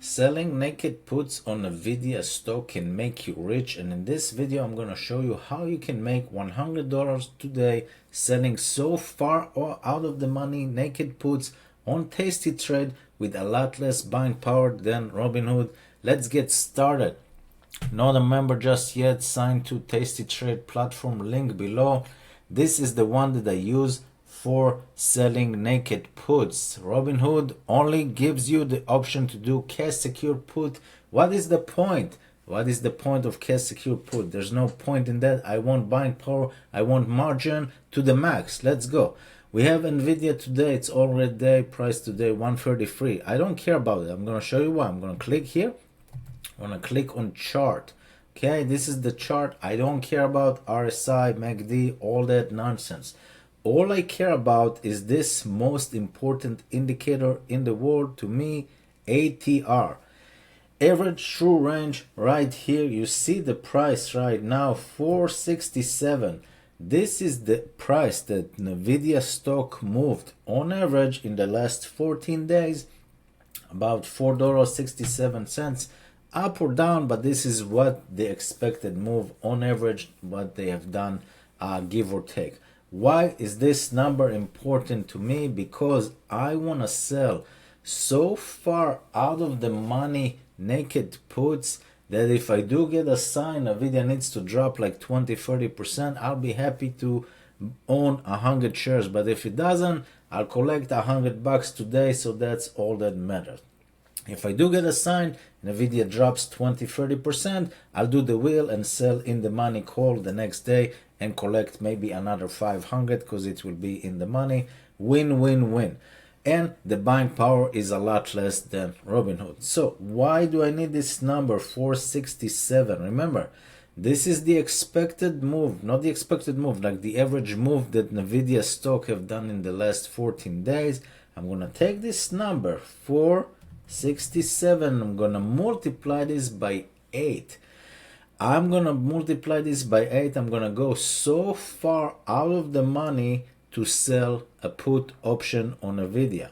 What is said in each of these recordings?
Selling naked puts on NVIDIA stock can make you rich, and in this video I'm going to show you how you can make $100 today selling so far out of the money naked puts on Tasty Trade with a lot less buying power than Robinhood. Let's get started. Not a member just yet? Sign to Tasty Trade platform, link below. This is the one that I use for selling naked puts. Robinhood only gives you the option to do cash secure put. What is the point? What is the point of cash secure put? There's no point in that. I want buying power. I want margin to the max. Let's go. We have NVIDIA today. It's all red day. Price today 133. I don't care about it. I'm going to show you why. I'm going to click here. I'm going to click on chart. Okay, this is the chart. I don't care about RSI, MACD, all that nonsense. All I care about is this most important indicator in the world to me, ATR. Average true range right here. You see the price right now, 467. This is the price that NVIDIA stock moved on average in the last 14 days, about $4.67. Up or down, but this is what the expected move on average, what they have done, give or take. Why is this number important to me? Because I want to sell so far out of the money naked puts that if I do get a sign NVIDIA needs to drop like 20-30%, I'll be happy to own 100 shares. But if it doesn't, I'll collect $100 today, so that's all that matters. If I do get a sign NVIDIA drops 20-30%, I'll do the wheel and sell in the money call the next day and collect maybe another 500 because it will be in the money. Win, win, win. And the buying power is a lot less than Robinhood. So why do I need this number 467? Remember, this is the expected move, not the expected move, like the average move that NVIDIA stock have done in the last 14 days. I'm going to take this number 467. I'm going to multiply this by 8. I'm going to multiply this by 8. I'm going to go so far out of the money to sell a put option on NVIDIA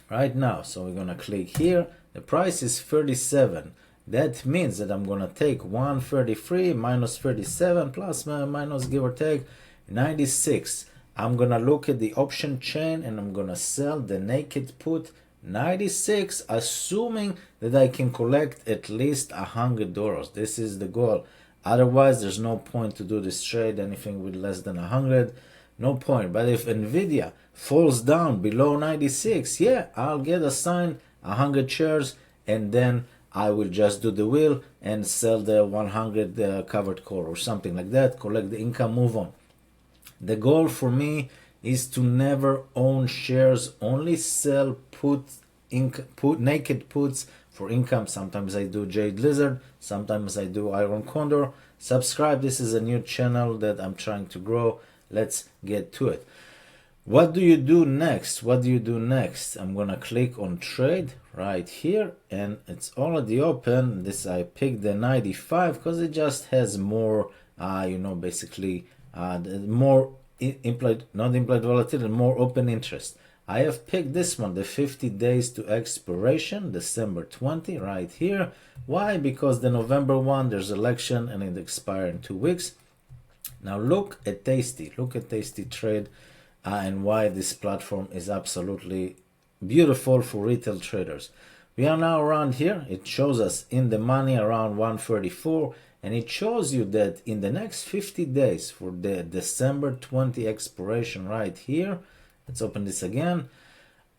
right now. So we're going to click here. The price is 37. That means that I'm going to take 133 minus 37 plus minus give or take 96. I'm going to look at the option chain and I'm going to sell the naked put 96, assuming that I can collect at least $100. This is the goal. Otherwise, there's no point to do this trade. Anything with less than 100, no point. But if NVIDIA falls down below 96, yeah, I'll get assigned 100 shares, and then I will just do the wheel and sell the 100 covered call or something like that, collect the income, move on. The goal for me is to never own shares, only sell naked puts for income. Sometimes I do Jade Lizard, sometimes I do Iron Condor. Subscribe, this is a new channel that I'm trying to grow. Let's get to it. What do you do next? What do you do next? I'm gonna click on trade right here and it's already open. This I picked the 95 because it just has more basically more implied volatility, more open interest. I have picked this one, the 50 days to expiration, December 20, right here. Why? Because the November 1, there's election and it expires in 2 weeks. Now look at Tasty Trade and why this platform is absolutely beautiful for retail traders. We are now around here. It shows us in the money around 134. And it shows you that in the next 50 days for the December 20 expiration right here, let's open this again,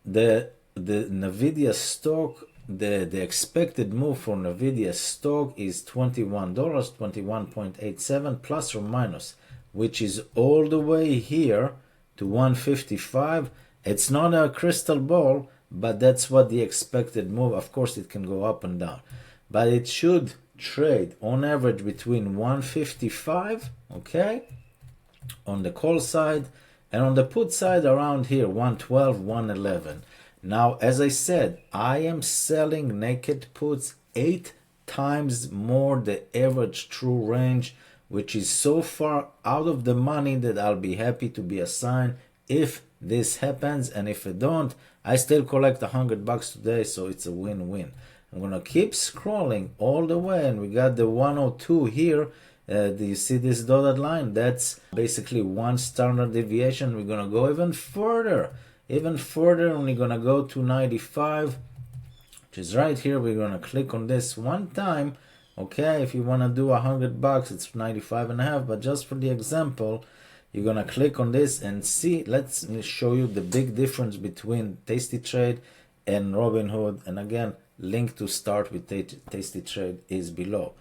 the NVIDIA stock, the expected move for NVIDIA stock is $21, 21.87 plus or minus, which is all the way here to 155. It's not a crystal ball, but that's what the expected move. Of course, it can go up and down, but it should trade on average between 155, okay, on the call side, and on the put side around here 112, 111. Now, as I said, I am selling naked puts 8 times more the average true range, which is so far out of the money that I'll be happy to be assigned if this happens, and if it don't, I still collect $100 today, so it's a win-win. I'm gonna keep scrolling all the way, and we got the 102 here. Do you see this dotted line? That's basically one standard deviation. We're gonna go even further, and we're gonna go to 95, which is right here. We're gonna click on this one time. Okay, if you wanna do $100, it's 95.5, but just for the example, you're gonna click on this and see. Let's show you the big difference between Tasty Trade and Robinhood. And again, link to start with Tasty Trade is below.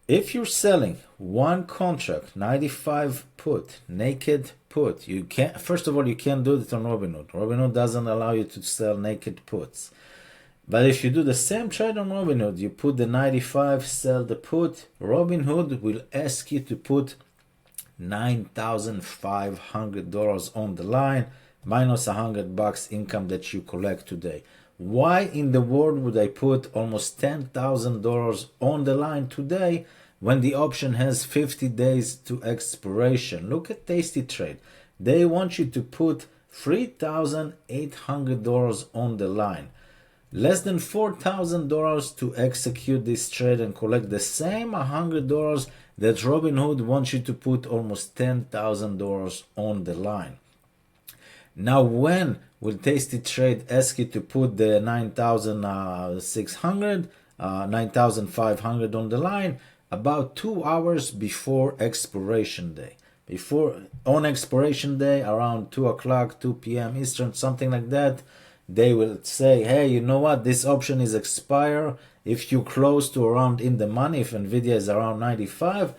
If you're selling one contract, 95 put, naked put, you can't, first of all, you can't do it on Robinhood. Robinhood doesn't allow you to sell naked puts. But if you do the same trade on Robinhood, you put the 95, sell the put, Robinhood will ask you to put $9,500 on the line, minus $100 income that you collect today. Why in the world would I put almost $10,000 on the line today when the option has 50 days to expiration? Look at Tasty Trade. They want you to put $3,800 on the line. Less than $4,000 to execute this trade and collect the same $100 that Robinhood wants you to put almost $10,000 on the line. Now, when will Tasty Trade ask you to put the 9,500 on the line? About 2 hours before expiration day. On expiration day, around 2 o'clock, 2 p.m. Eastern, something like that, they will say, hey, you know what, this option is expire. If you close to around in the money, if NVIDIA is around 95,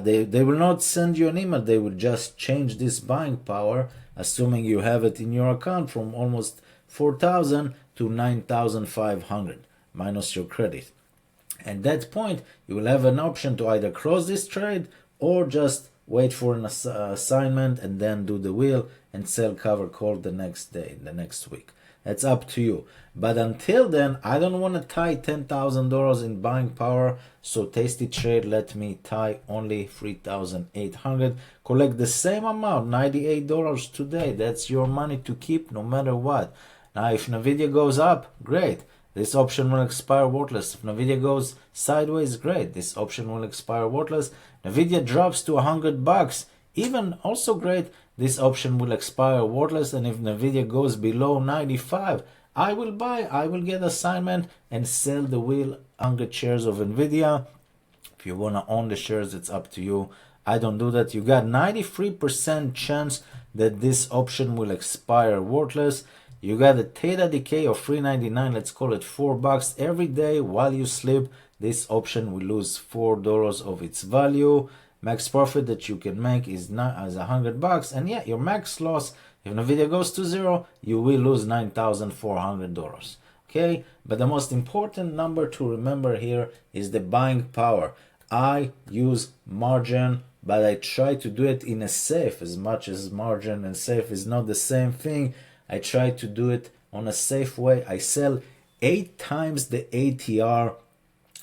they will not send you an email. They will just change this buying power, assuming you have it in your account, from almost 4,000 to 9,500 minus your credit. At that point, you will have an option to either close this trade or just wait for an assignment and then do the wheel and sell cover call the next day, the next week. It's up to you. But until then, I don't want to tie $10,000 in buying power, so Tasty Trade let me tie only $3,800. Collect the same amount, $98 today. That's your money to keep no matter what. Now, if NVIDIA goes up, great. This option will expire worthless. If NVIDIA goes sideways, great. This option will expire worthless. NVIDIA drops to $100, even also great. This option will expire worthless. And if NVIDIA goes below 95, I will buy, I will get assignment and sell the wheel 100 shares of NVIDIA. If you want to own the shares, it's up to you. I don't do that. You got 93% chance that this option will expire worthless. You got a theta decay of $3.99, let's call it $4. Every day while you sleep, this option will lose $4 of its value. Max profit that you can make is $100, and yeah, your max loss, if NVIDIA goes to zero, you will lose $9,400. Okay, but the most important number to remember here is the buying power. I use margin, but I try to do it in a safe, as much as margin and safe is not the same thing. I try to do it on a safe way. I sell 8 times the ATR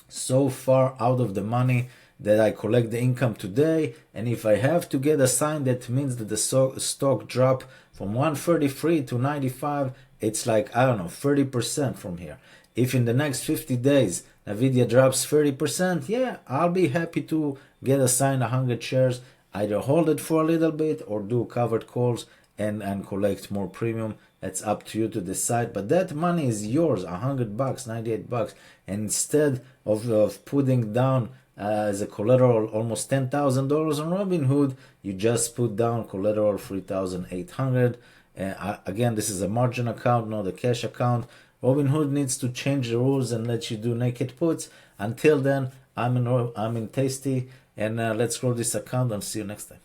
so far out of the money that I collect the income today. And if I have to get assigned, that means that the stock drop from 133 to 95. It's like, I don't know, 30% from here. If in the next 50 days NVIDIA drops 30%, yeah, I'll be happy to get assigned 100 shares, either hold it for a little bit or do covered calls and collect more premium. It's up to you to decide, but that money is yours, $100, $98. And instead of putting down as a collateral almost $10,000 on Robinhood, you just put down collateral $3,800. Again, this is a margin account, not a cash account. Robinhood needs to change the rules and let you do naked puts. Until then, I'm in Tasty, and let's grow this account and see you next time.